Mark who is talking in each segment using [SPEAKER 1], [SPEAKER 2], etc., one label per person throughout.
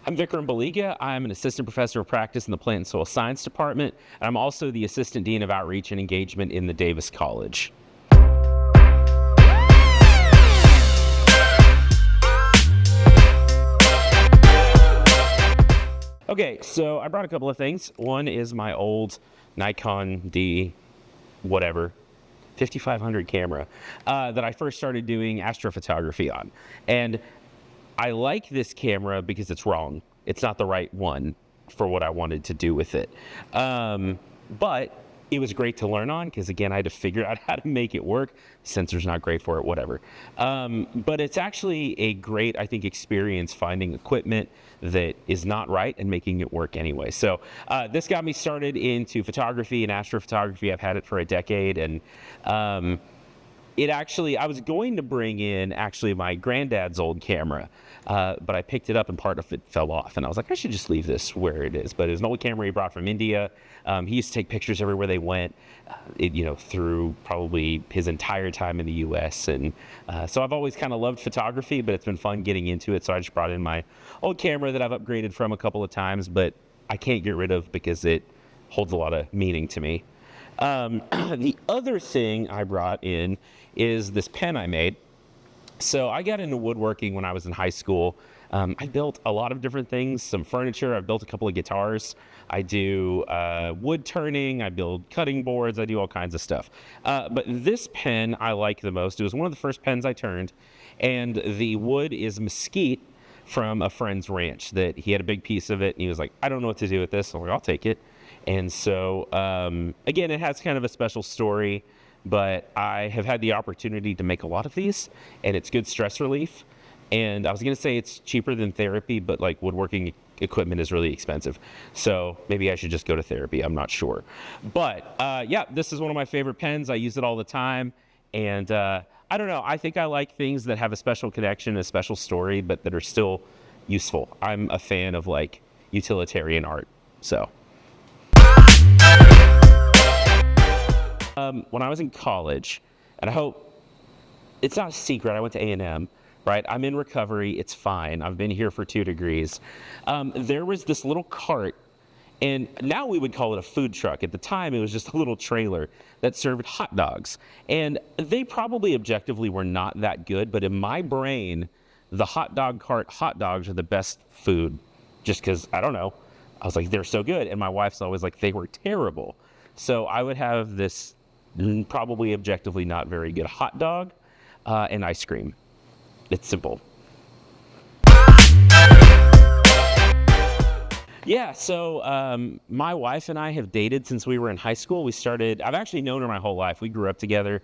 [SPEAKER 1] I'm Vikram Baliga. I'm an assistant professor of practice in the Plant and Soil Science Department, and I'm also the assistant dean of outreach and engagement in the Davis College. Okay, so I brought a couple of things. One is my old Nikon D whatever 5500 camera that I first started doing astrophotography on. And I like this camera because it's wrong. It's not the right one for what I wanted to do with it. But it was great to learn on because, again, I had to figure out how to make it work. The sensor's not great for it, whatever. But it's actually a great, I think, experience finding equipment that is not right and making it work anyway. So this got me started into photography and astrophotography. I've had it for a decade, and I was going to bring in actually my granddad's old camera, but I picked it up and part of it fell off. And I was like, I should just leave this where it is. But it was an old camera he brought from India. He used to take pictures everywhere they went, through probably his entire time in the U.S. And so I've always kind of loved photography, but it's been fun getting into it. So I just brought in my old camera that I've upgraded from a couple of times, but I can't get rid of because it holds a lot of meaning to me. The other thing I brought in is this pen I made. So I got into woodworking when I was in high school. I built a lot of different things, some furniture. I've built a couple of guitars. I do wood turning. I build cutting boards. I do all kinds of stuff. But this pen I like the most. It was one of the first pens I turned. And the wood is mesquite from a friend's ranch that he had a big piece of it. And he was like, I don't know what to do with this. I'm like, I'll take it. And so, again, it has kind of a special story, but I have had the opportunity to make a lot of these, and it's good stress relief. And I was going to say it's cheaper than therapy, but like woodworking equipment is really expensive. So maybe I should just go to therapy. I'm not sure. But this is one of my favorite pens. I use it all the time. And I don't know. I think I like things that have a special connection, a special story, but that are still useful. I'm a fan of like utilitarian art. So. When I was in college, and I hope it's not a secret, I went to A&M, right? I'm in recovery. It's fine. I've been here for 2 degrees. There was this little cart, and now we would call it a food truck. At the time, it was just a little trailer that served hot dogs. And they probably objectively were not that good, but in my brain, the hot dog cart hot dogs are the best food just because, I don't know. I was like, they're so good. And my wife's always like, they were terrible. So I would have this probably objectively not very good hot dog and ice cream. It's simple. Yeah, so my wife and I have dated since we were in high school. I've actually known her my whole life. We grew up together.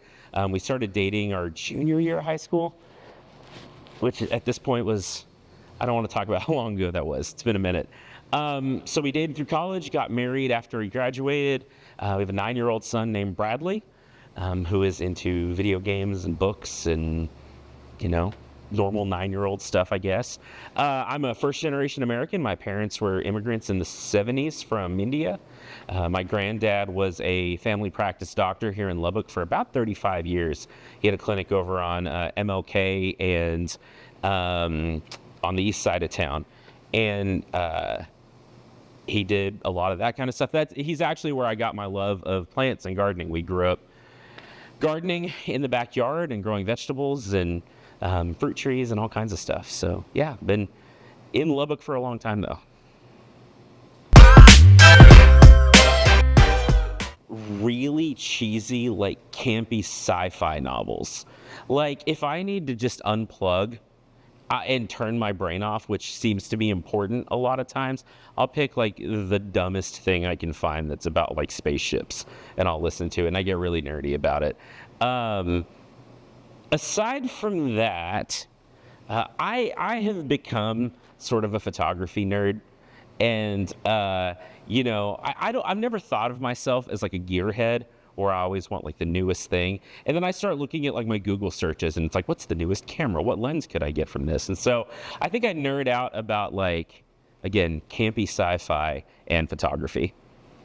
[SPEAKER 1] We started dating our junior year of high school, which at this point was, I don't want to talk about how long ago that was. It's been a minute. So we dated through college, got married after we graduated. We have a 9-year-old son named Bradley, who is into video games and books and, normal 9-year-old stuff, I guess. I'm a first-generation American. My parents were immigrants in the 70s from India. My granddad was a family practice doctor here in Lubbock for about 35 years. He had a clinic over on MLK and on the east side of town. And he did a lot of that kind of stuff. He's actually where I got my love of plants and gardening. We grew up gardening in the backyard and growing vegetables and fruit trees and all kinds of stuff. So yeah, been in Lubbock for a long time though. Really cheesy, like campy sci-fi novels. Like if I need to just unplug and turn my brain off, which seems to be important a lot of times, I'll pick like the dumbest thing I can find that's about like spaceships and I'll listen to it, and I get really nerdy about it. Aside from that, I have become sort of a photography nerd, and I've never thought of myself as like a gearhead, or I always want like the newest thing. And then I start looking at like my Google searches and it's like, what's the newest camera? What lens could I get from this? And so I think I nerd out about like, again, campy sci-fi and photography,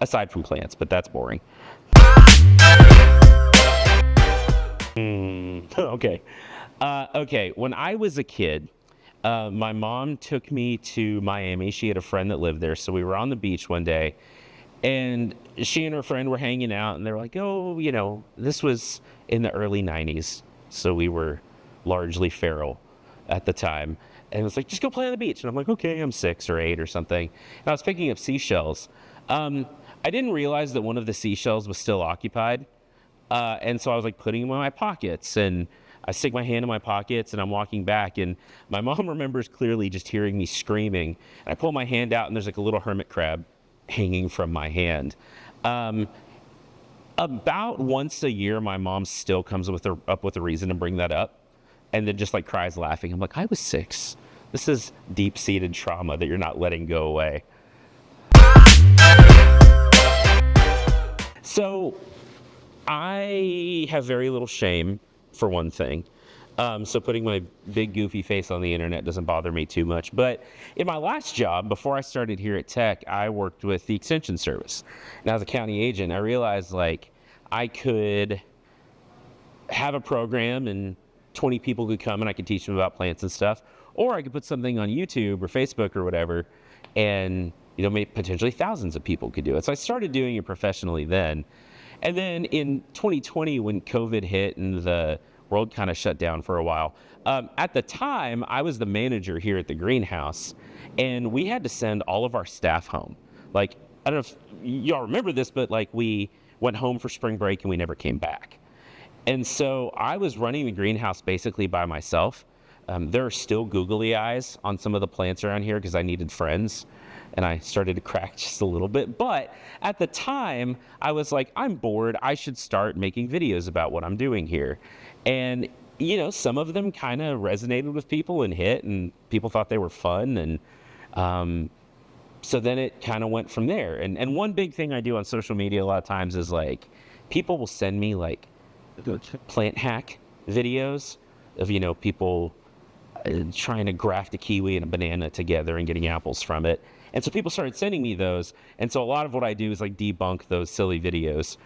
[SPEAKER 1] aside from plants, but that's boring. Okay. When I was a kid, My mom took me to Miami. She had a friend that lived there. So we were on the beach one day, and she and her friend were hanging out, and they were like, oh, this was in the early 90s. So we were largely feral at the time. And it was like, just go play on the beach. And I'm like, okay, I'm 6 or 8 or something. And I was picking up seashells. I didn't realize that one of the seashells was still occupied. And so I was like putting them in my pockets, and I stick my hand in my pockets, and I'm walking back, and my mom remembers clearly just hearing me screaming. And I pull my hand out, and there's like a little hermit crab hanging from my hand. About once a year, my mom still comes up with a reason to bring that up, and then just like cries laughing. I'm like, I was 6. This is deep-seated trauma that you're not letting go away. So I have very little shame, for one thing. So putting my big goofy face on the internet doesn't bother me too much. But in my last job, before I started here at Tech, I worked with the Extension Service. And as a county agent, I realized like I could have a program and 20 people could come and I could teach them about plants and stuff. Or I could put something on YouTube or Facebook or whatever, and maybe potentially thousands of people could do it. So I started doing it professionally then. And then in 2020, when COVID hit and the world kind of shut down for a while, at the time, I was the manager here at the greenhouse, and we had to send all of our staff home. Like, I don't know if y'all remember this, but like we went home for spring break and we never came back. And so I was running the greenhouse basically by myself. There are still googly eyes on some of the plants around here because I needed friends, and I started to crack just a little bit. But at the time, I was like, I'm bored. I should start making videos about what I'm doing here. And, some of them kind of resonated with people and hit, and people thought they were fun. And so then it kind of went from there. And one big thing I do on social media a lot of times is like, people will send me like plant hack videos of, people trying to graft a kiwi and a banana together and getting apples from it. And so people started sending me those. And so a lot of what I do is like debunk those silly videos.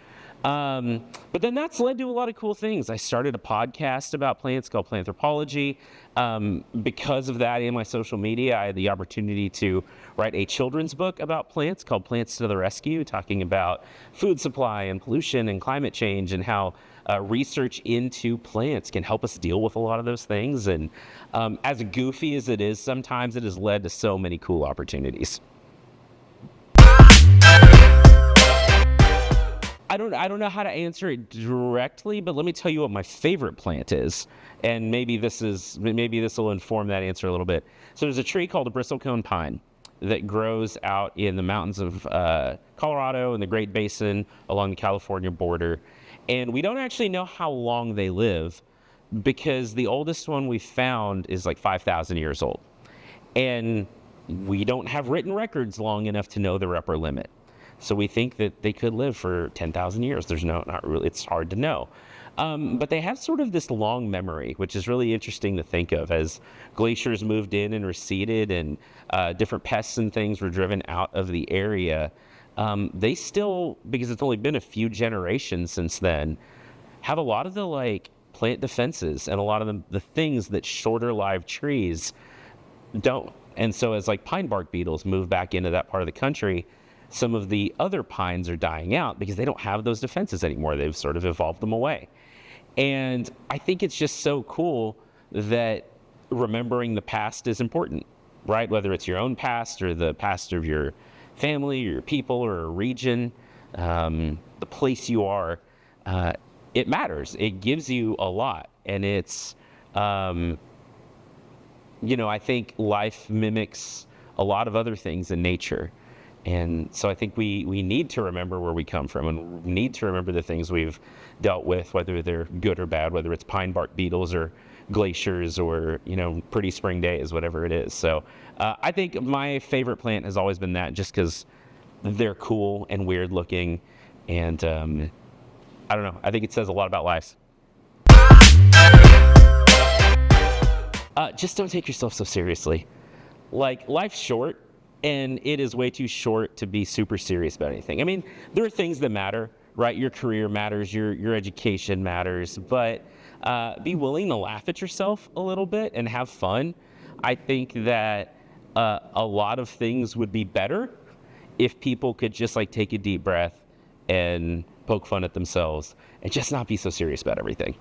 [SPEAKER 1] But then that's led to a lot of cool things. I started a podcast about plants called Planthropology. Because of that, in my social media, I had the opportunity to write a children's book about plants called Plants to the Rescue, talking about food supply and pollution and climate change and how research into plants can help us deal with a lot of those things. And as goofy as it is, sometimes it has led to so many cool opportunities. I don't know how to answer it directly, but let me tell you what my favorite plant is, and maybe this will inform that answer a little bit. So there's a tree called a bristlecone pine that grows out in the mountains of Colorado and the Great Basin along the California border, and we don't actually know how long they live because the oldest one we found is like 5,000 years old, and we don't have written records long enough to know their upper limit. So we think that they could live for 10,000 years. There's not really, it's hard to know. But they have sort of this long memory, which is really interesting to think of. As glaciers moved in and receded and different pests and things were driven out of the area, they still, because it's only been a few generations since then, have a lot of the like plant defenses and a lot of the things that shorter lived trees don't. And so as like pine bark beetles move back into that part of the country, some of the other pines are dying out because they don't have those defenses anymore. They've sort of evolved them away. And I think it's just so cool that remembering the past is important, right? Whether it's your own past or the past of your family or your people or a region, the place you are, it matters. It gives you a lot. And it's, I think life mimics a lot of other things in nature. And so I think we need to remember where we come from, and we need to remember the things we've dealt with, whether they're good or bad, whether it's pine bark beetles or glaciers or, pretty spring days, whatever it is. So I think my favorite plant has always been that, just because they're cool and weird looking. And I don't know. I think it says a lot about life. Just don't take yourself so seriously. Like, life's short. And it is way too short to be super serious about anything. I mean, there are things that matter, right? Your career matters, your education matters, but be willing to laugh at yourself a little bit and have fun. I think that a lot of things would be better if people could just like take a deep breath and poke fun at themselves and just not be so serious about everything.